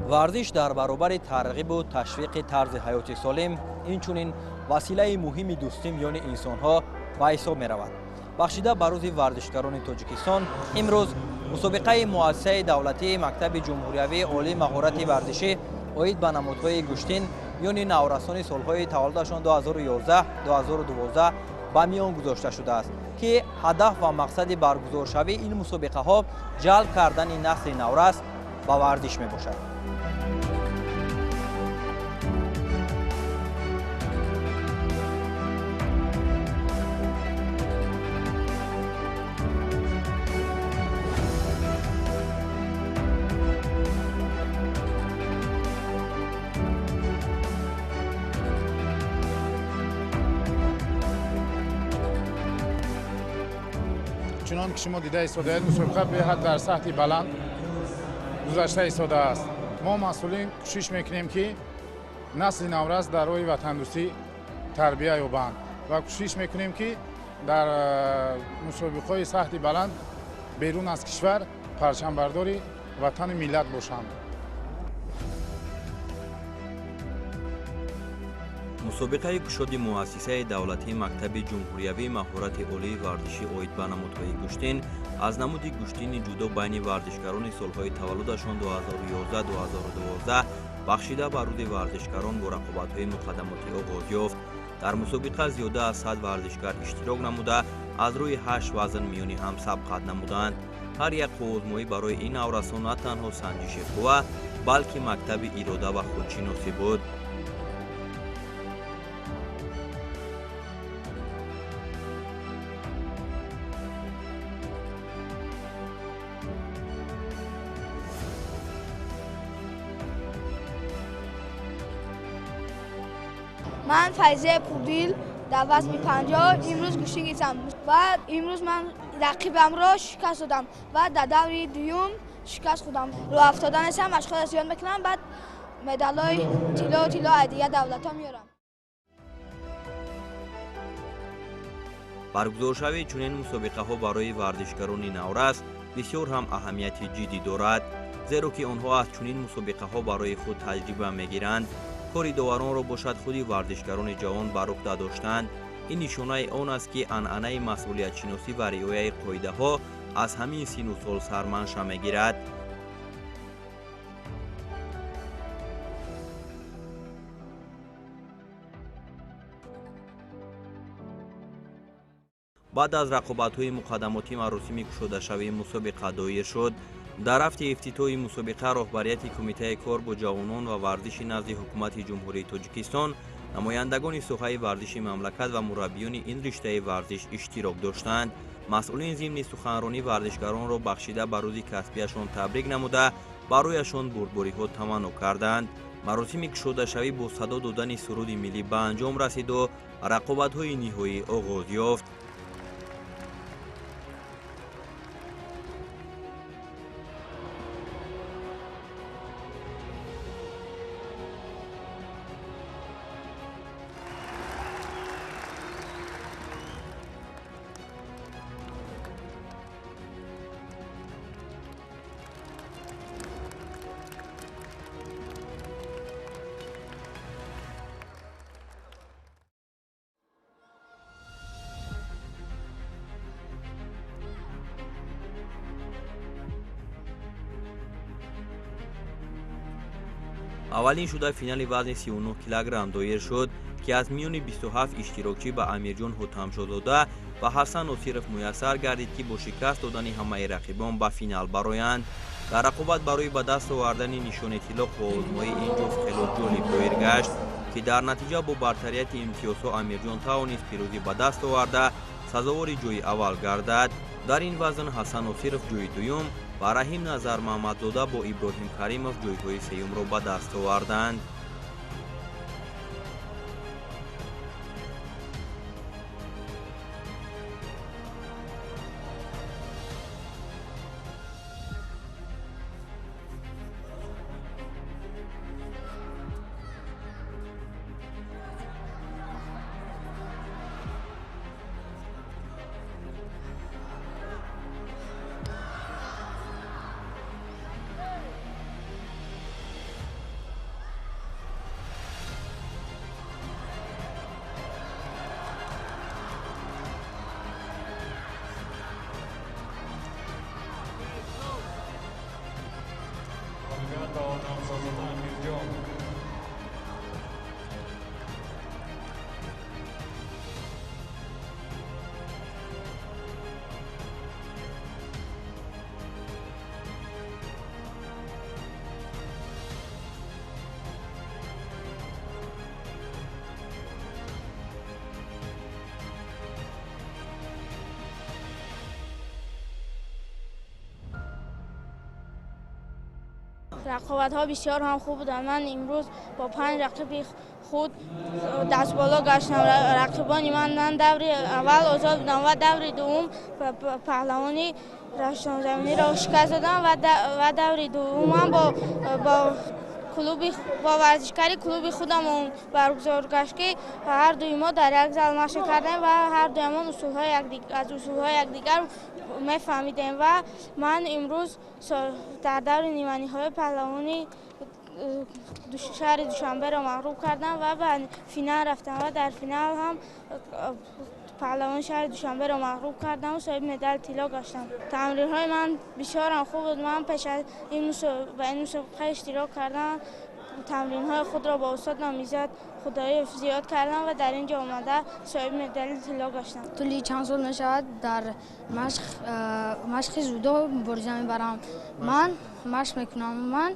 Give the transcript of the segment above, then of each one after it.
варзиш дар баробари тарғибу ташвиқи тарзи ҳаёти солим инчунин василаи муҳими дӯстӣ миёни инсонҳо ба ҳисоб меравад. бахшида ба рӯзи варзишгарони Тоҷикистон имрӯз мусобиқаи муассисаи давлатии Мактаби ҷумҳуриявии олии маҳорати варзишӣ оид ба намудҳои гӯштин миёни наврасони солҳои таваллудашон 2011-2012 ба миён гузошта шудааст ки ҳадаф ва мақсади баргузоршавии ин мусобиқаҳо ҷалб кардани насли наврас ба варзиш мебошад. چنان که شما دیده ایستاده مسابقه به حد در سطح بلند گذشته ایستاده است. ما مسئولین کوشش میکنیم که نسل نورس در روی وطندوستی تربیت یابند و کوشش میکنیم که در مسابقه سطح بلند بیرون از کشور پرچمبرداری وطن ملت باشند. мусобиқаи кушоди муассисаи давлатии Мактаби ҷумҳуриявии маҳорати олии варзишӣ оид ба намудҳои гӯштин аз намуди гӯштини ҷудо байни варзишгарони солҳои таваллудашон 2011-2012 бахшида ба рӯзи варзишгарон бо рақобатҳои муқаддамотӣ оғоз ёфт. дар мусобиқа зиёда аз 100 варзишгар иштирок намуда аз рӯи 8 вазн миёни ҳам сабқат намуданд. ҳар як қуввозмоӣ барои ин наврасон на танҳо санҷиши қувва балки мактаби ирода ва худшиносӣ буд. من فیضه پودیل در وزن 50 امروز گوشتی گرفتم و امروز من رقیبم را شکست دادم و در دور دوم شکست خودم رو افتادن هستم مشغول از زیاد میکنم بعد مدالای طلا و طلا هدیه دولت‌ها میارم. баргузоршавии чунин мусобиқаҳо барои варзишгарони наврас бисёр ҳам аҳамияти ҷиддӣ дорад, зеро ки онҳо аз чунин мусобиқаҳо барои худ таҷриба мегиранд. кори доваронро бошад худи варзишгарони ҷавон ба ӯҳда доштанд. ин нишонаи он аст ки анъанаи масъулиятшиносӣ ва риояи қоидаҳо аз ҳамин сину сол сарманша мегирад. баъд аз рақобатҳои муқаддамотӣ маросими кушодашавии мусобиқа доир шуд. дар ҳафти ифтитоҳи мусобиқа роҳбарияти кумитаи кор бо ҷавонон ва варзиши назди ҳукумати ҷумҳурии Тоҷикистон, намояндагони соҳаи варзиши мамлакат ва мураббиёни ин риштаи варзиш иштирок доштанд. масъулин зимни суханронӣ варзишгаронро бахшида ба рӯзи касбияшон табрик намуда барояшон бурдбориҳо таманно карданд. маросими кушодашавӣ бо садо додани суруди миллӣ ба анҷом расиду рақобатҳои ниҳоӣ оғоз ёфт. аввалин шуда финали вазни 39 килограмм доир шуд ки аз миёни 27 иштирокчӣ ба Амирҷон Ҳутамшодзода ва Ҳасан Носиров муяссар гардид ки бо шикаст додани ҳамаи рақибон ба финал бароянд. дар рақобат барои ба даст овардани нишони тилло қуввозмои ин ҷуфт хело ҷолиб доир гашт ки дар натиҷа бо бартарияти имтиёзҳо Амирҷон тавонист пирӯзӣ ба даст оварда сазовори ҷойи аввал гардад. дар ин вазн Ҳасан Носиров ҷойи дуюм ва Раҳим Назар Маҳмадзода бо Иброҳим Каримов ҷойҳои сеюмро ба даст оварданд. رقابت‌ها بسیار هم خوب بودند. من امروز با 5 رقیب خود دست بالا گشتم. رقیبان من دور اول آزاد بودم و دور دوم پهلوانی رشتان زمینی را شکست دادم و دور دوم هم با ورزشکاری کلوب خودم برگزار گشت که هر دوی ما در یک زل مشق کردیم و هر دوی ما از اصولهای یکدیگر میفهمیدیم و من امروز در دور نیمه‌نهایی پهلوانی شهر دوشنبه را مغلوب کردم و به فینال رفتم و در فینال هم پهلوان شهر دوشنبه را مغلوب کردم و صاحب مدال طلا گشتم. تمرین‌های من بسیار هم خوب بود. من پیش از این مسابقه اشتراک کردم. تمرین‌های خود را با استادم ایزد خدایی زیاد کردم و در اینجا آمده صاحب مدال طلا گشتم. طولی چند سال میشود در مشق جودو مبارزه میبرم. من مشق میکنم. من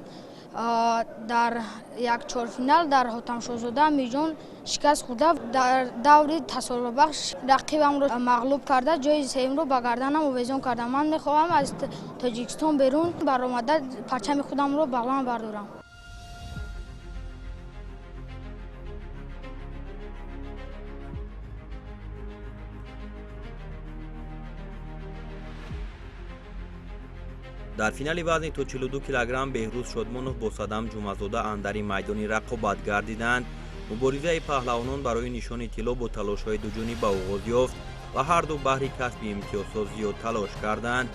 در یک چهارفینال در حاتم شاهزاده میجان شکست خورده. در دوری تسلط بخش رقیبم را مغلوب کرده. جای سوم را به گردنم آویزان کردم. من میخواهم از تاجیکستان بیرون برآمده پرچم خودم را بلند بردارم. در فینال وزن تا 42 کیلوگرم بهروز شادمانов با صدام جمعزاده اندر میدان رقابت گردیدند. مبارزه پهلوانان برای نشان طلا با تلاش‌های دوجانبه به آغاز یافت و هر دو بهر کسب امتیازها زیاد تلاش کردند.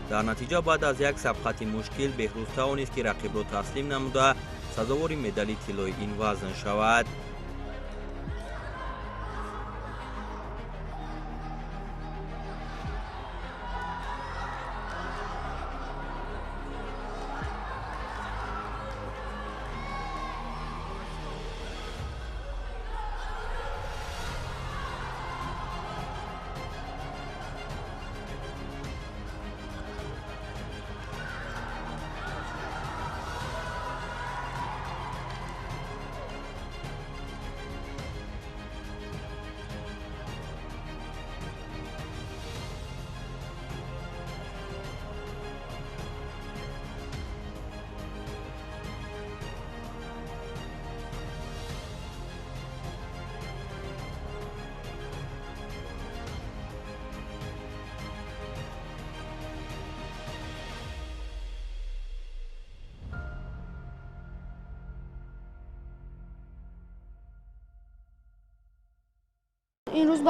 در نتیجه بعد از یک سبقت مشکل بهروز توانست که رقیب را تسلیم نموده سزاوار مدال طلای این وزن شود. این روز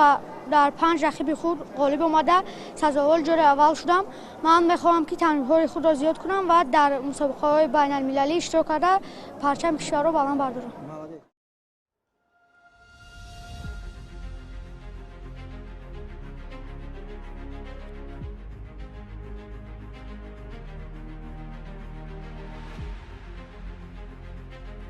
در 5 رقیب خود غالب آمده سزاوار جای اول شدم. من میخواهم که تمرین‌های خود را زیاد کنم و در مسابقه‌های بین‌المللی اشتراک کرده پرچم کشور را بلند بردارم.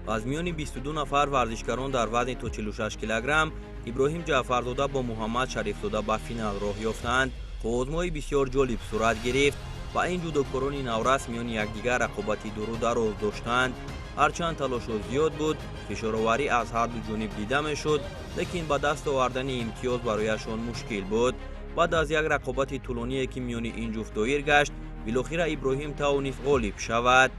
از میان 22 نفر ورزشکاران در وزن تا 46 کیلوگرم ابراهیم جعفرزاده با محمد شریفزاده به فینال راه یافتند. آزمایی بسیار جالب صورت گرفت و این جودوکاران نورس میان یکدیگر رقابتی دور و دراز داشتند. هرچند تلاش‌ها زیاد بود، فشارآوری از هر دو جانب دیده میشد، لیکن به دست آوردن امتیاز برایشان مشکل بود. بعد از یک رقابت طولانی که میان این جفت دایر گشت، بالاخره ابراهیم توانست غالب شود.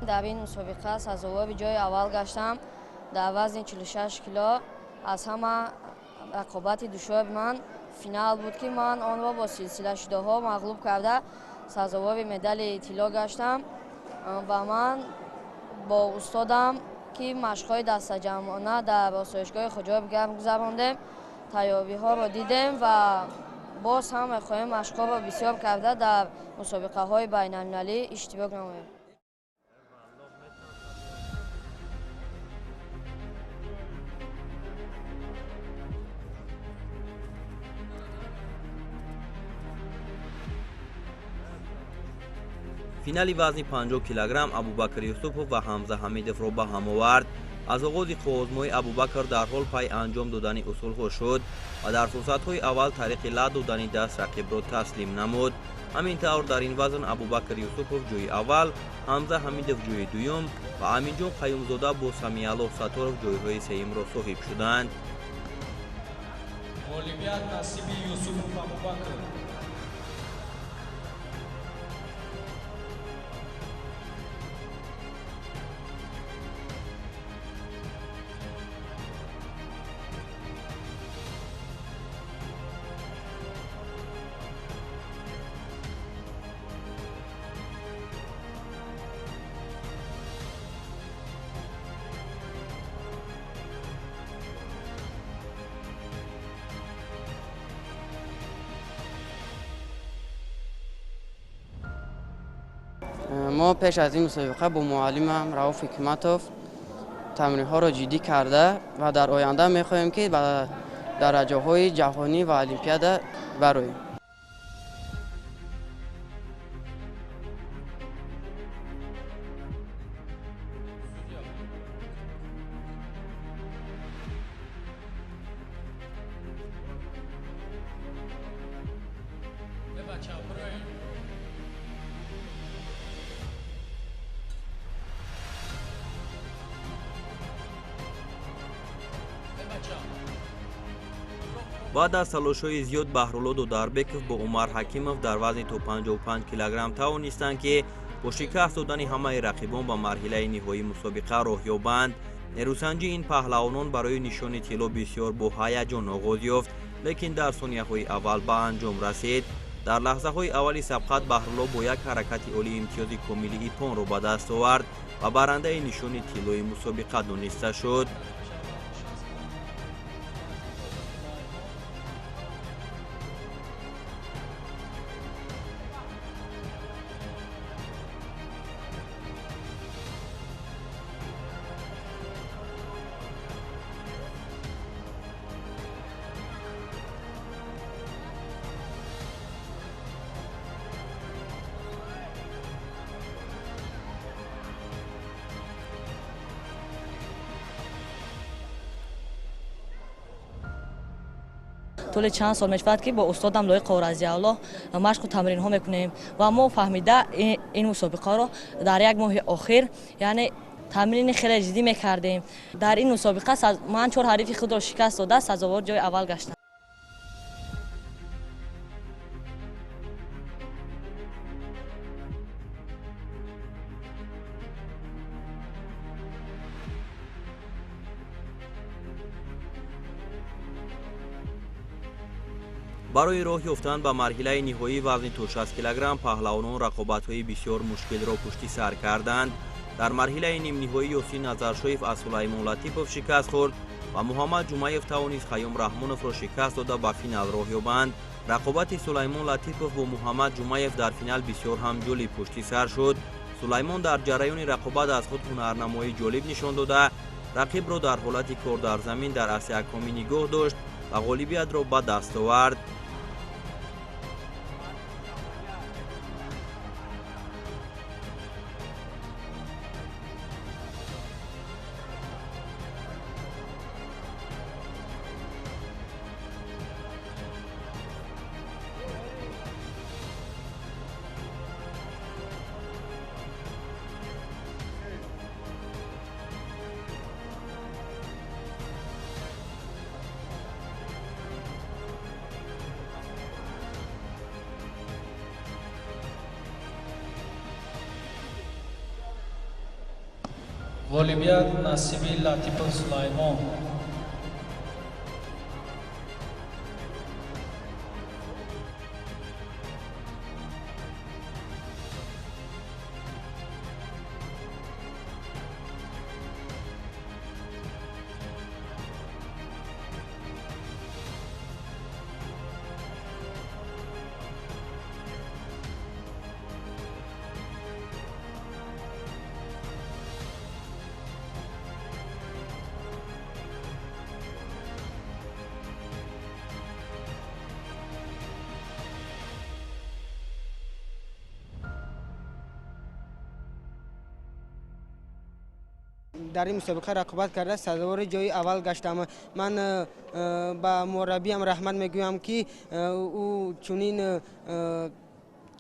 در این مسابقه سزاوار جای اول گشتم در وزن 46 کیلو. از همه رقابت دشوار من فینال بود که من آن را با سلسله شده ها مغلوب کرده سزاوار مدال طلا گشتم و من با استادم که مشق‌های دست جمعانه در آسایشگاه خجاب گرم گذراندیم. تیاری ها را دیدیم و боз ҳам мехоҳем машқҳоро бисёр карда дар мусобиқаҳои байналмилалӣ иштирок намоем. финали вазни 50 килограмм Абубакр Юсупов ва Ҳамза Ҳамидовро ба ҳам овард. аз оғози қувозмои Абубакр дар ҳол пай анҷом додани усулҳо шуд ва дар фурсатҳои аввал тариқи ла додани даст рақибро таслим намуд. ҳамин тавр дар ин вазн Абубакр Юсупов ҷойи аввал, Ҳамза Ҳамидов ҷойи дуюм ва Аминҷон Қаюмзода бо Самиаллоҳ Сатторов ҷойҳои сеюмро соҳиб шуданд. ғолибият насиби Юсупов Абубакр. ما پیش از این مسابقه با معلمم رؤوف حکمتوف تمرین‌ها را جدی کرده و در آینده می‌خواهیم که به درجه‌های جهانی و المپیاد برویم. баъд аз талошҳои зиёд Баҳрулло Додарбеков бо Умар Ҳакимов дар вазни то 55 килограмм тавонистанд ки бо шикаст додани ҳамаи рақибон ба марҳилаи ниҳоии мусобиқа роҳ ёбанд. нерӯсанҷии ин паҳлавонон барои нишони тилло бисёр бо ҳаяҷон оғоз ёфт, лекин дар сонияҳои аввал ба анҷом расид. дар лаҳзаҳои аввали сабқат Баҳрулло бо як ҳаракати олии имтиёзи комили ипонро ба даст овард ва барандаи нишони тиллои мусобиқа дониста шуд. طول چند سال میشود که با استادم لایق رضی الله مشق و تمرین ها میکنیم و ما فهمیده این مسابقه رو در یک ماه آخر یعنی تمرین خیلی جدی میکردیم. در این مسابقه من 4 حریف خود را شکست داده سزاوار جای اول گشتم. барои роҳ ёфтан ба марҳилаи ниҳоӣ вазни то 60 килограмм паҳлавонон рақобатҳои бисёр мушкилро пушти сар карданд. дар марҳилаи нимниҳоӣ Ёсин Назаршоев аз Сулаймон Латипов шикаст хӯрд ва Муҳаммад Ҷумаев тавонист Қаюм Раҳмоновро шикаст дода ба финал роҳ ёбанд. рақобати Сулаймон Латипов бо Муҳаммад Ҷумаев дар финал бисёр ҳам ҷолиб пушти сар шуд. Сулаймон дар ҷараёни рақобат аз худ ҳунарнамоии ҷолиб нишон дода, рақибро дар ҳолати кор дар замин дар асли акоми нигоҳ дошт ва ғолибиятро ба даст овард. ғолибият насиби Латипов Сулаймон. дар ин мусобиқа рақобат карда сазовори ҷои аввал гаштам. Ман ба мураббиам раҳмат мегӯям, ки ӯ чунин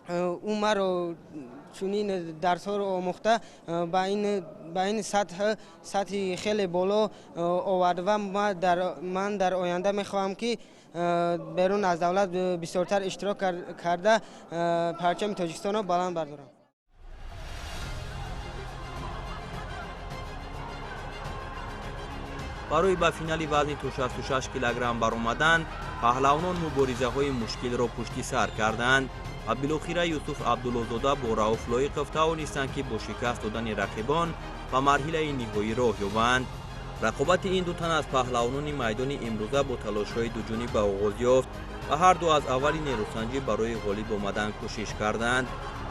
ӯ маро чунин дарсҳоро омӯхта ба ин сатҳи хеле боло овард ва ман дар оянда мехоҳам, ки берун аз давлат бисёртар иштирок карда парчами Тоҷикистонро баланд бардорам. барои ба финали вазни то 66 килограмм баромадан паҳлавонон муборизаҳои мушкилро пушти сар карданд ва билохира Юсуф Абдуллозода бо Рауф Лоиқов тавонистанд, ки бо шикаст додани рақибон ба марҳилаи ниҳоӣ роҳ ёбанд. рақобати ин ду тан аз паҳлавонони майдони имрӯза бо талошҳои дуҷониб ба оғоз ёфт ва ҳарду аз аввали нерӯсанҷӣ барои ғолиб омадан кӯшиш карданд.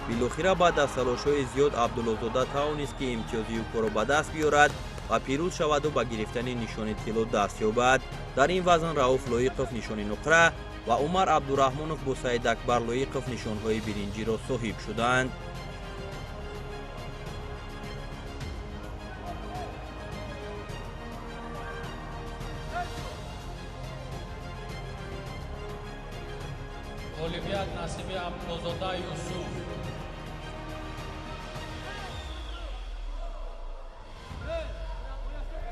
билохира баъд аз талошҳои зиёд Абдуллозода тавонист, ки имтиёзи юкоро ба даст биёрад ва пирӯз шаваду ба гирифтани нишони тилло даст ёбад. дар ин вазн Рауф Лоиқов нишони нуқра ва Умар Абдураҳмонов бо Саид Акбар Лоиқов нишонҳои биринҷиро соҳиб шуданд. غالبیت نصیب عبدالزاده یوسف.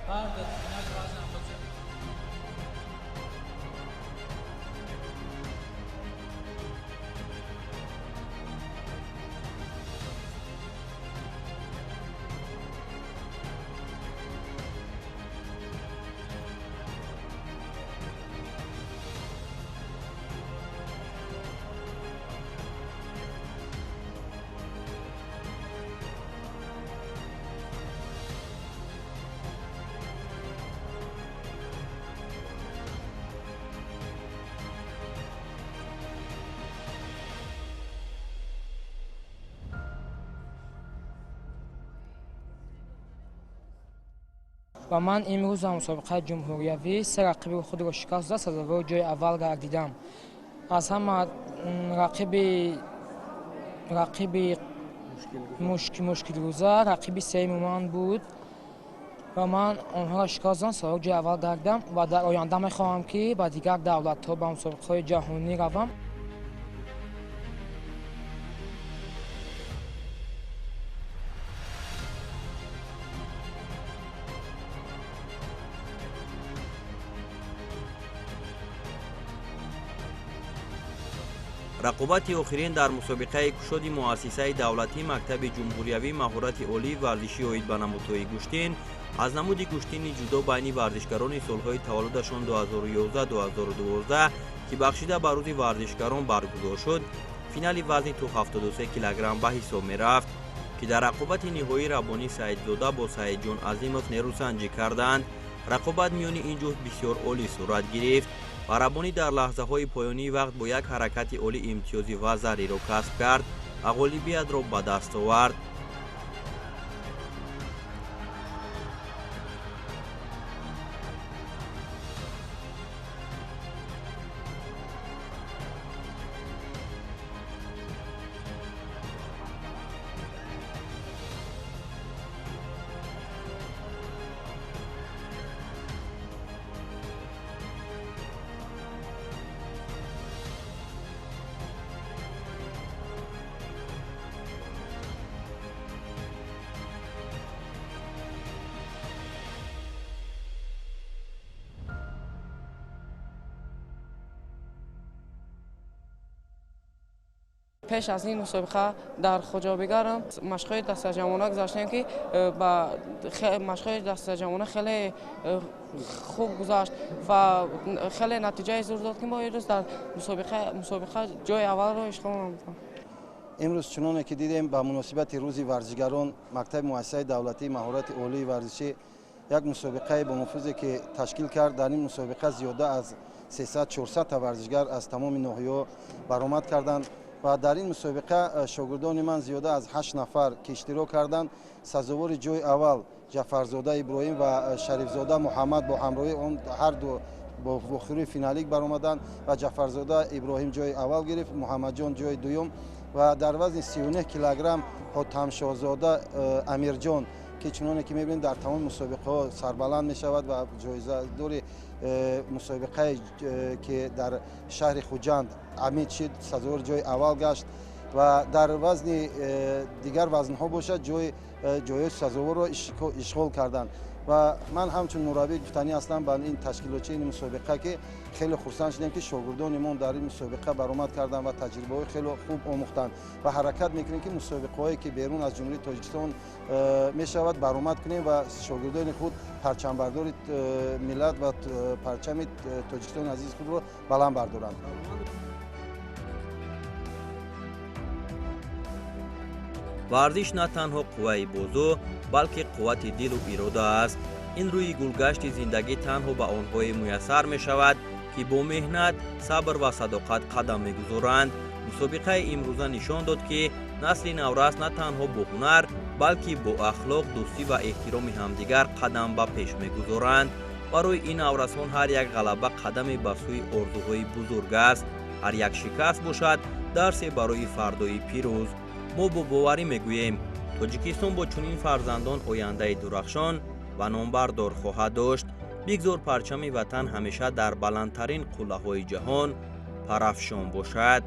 بعد فینال وزن اندازه و من امروز در مسابقه جمهوریوی سه رقیب خود را شکست داده سزاوار جای اول گردیدم. از همه رقیب مشکل گذار رقیب سوم من بود و من آنها را شکست دادم، سزاوار جای اول گردیدم و در آینده میخواهم که با دیگر دولت‌ها به مسابقه جهانی روم. рақобати охирин дар мусобиқаи кушоди муассисаи давлатӣ мактаби ҷумҳуриявӣ маҳорати олии варзиши оид ба намудҳои гӯштин аз намуди гӯштини ҷудо байни варзишгарони солҳои таваллудашон 2011-2012 ки бахшида ба рӯзи варзишгарон баргузор шуд, финали вазни то 73 килограмм ба ҳисоб мерафт, ки дар рақобати ниҳоӣ Раббони Саидзода бо Саидҷон Азимов нерӯсанҷӣ карданд. рақобат миёни ин ҷуфт бисёр олӣ сурат гирифт ва Раббонӣ дар лаҳзаҳои поёнии вақт бо як ҳаракати олӣ имтиёзи вазариро касб кард ва ғолибиятро ба даст овард. پیش از این مسابقه در خجابیگرم مشق‌های دست جوانان گذاشتیم که با مشق‌های دست جوانان خیلی خوب گذاشت و خیلی نتیجه زور داد که ما امروز در مسابقه جای اول رو اشغال کردیم. امروز چنانه که دیدیم با مناسبت روز ورزشگران مکتب مؤسسه دولتی مهارت عالی ورزشی یک مسابقه با نفوذی که تشکیل کرد. در این مسابقه زیاده از 300-400 تا ورزشگر از تمام ناحیه‌ها برآمد کردند و در این مسابقه شاگردان من زیاده از 8 نفر که اشتراک کردند. سزاوار جای اول جعفرزاده ابراهیم و شریفزاده محمد با همراهی آن هر دو با وخوری فینالیک برآمدند و جعفرزاده ابراهیم جای اول گرفت، محمد جان جای دوم و در وزن 39 کیلوگرم حاتم شاهزاده امیرجان که چنانه که می‌بینید در تمام مسابقه‌ها سربلند می‌شود و جایزه دور مسابقه که در شهر خوجند امید شد سزاوار جای اول گشت و در وزن دیگر وزن‌ها باشد جای سزاوار را اشغال کردند و من همچون مربی گفتنی هستم به این تشکیلاتچی این مسابقه که خیلی خرسند شدیم که شاگردانمون در این مسابقه برآمد کردند و تجربه‌های خیلی خوب آموختند و حرکت می‌کنیم که مسابقه‌هایی که بیرون از جمهوری تاجیکستان می‌شود برآمد کنیم و شاگردان خود پرچمبردار ملت و پرچم تاجیکستان عزیز خود را بلند بردارند. ورزش نه تنها قوه بازو بلکه قوت دل و اراده است. این روی گلگشت زندگی تنها به آنهای میسر می شود که با مهنت، صبر و صداقت قدم می گذارند. مسابقه امروزه نشان داد که نسل نورس نه تنها با هنر بلکه با اخلاق، دوستی و احترام همدیگر قدم به پیش می گذارند. برای این نورسان هر یک غلبه قدمی به سوی آرزوهای بزرگ است. هر یک شکست باشد درسی برای فردای پیروز. ما با باوری میگوییم تاجیکستان با چنین فرزندان آینده درخشان و نامبردار خواهد داشت. بگذار پرچم وطن همیشه در بلندترین قله‌های جهان پرافشان باشد.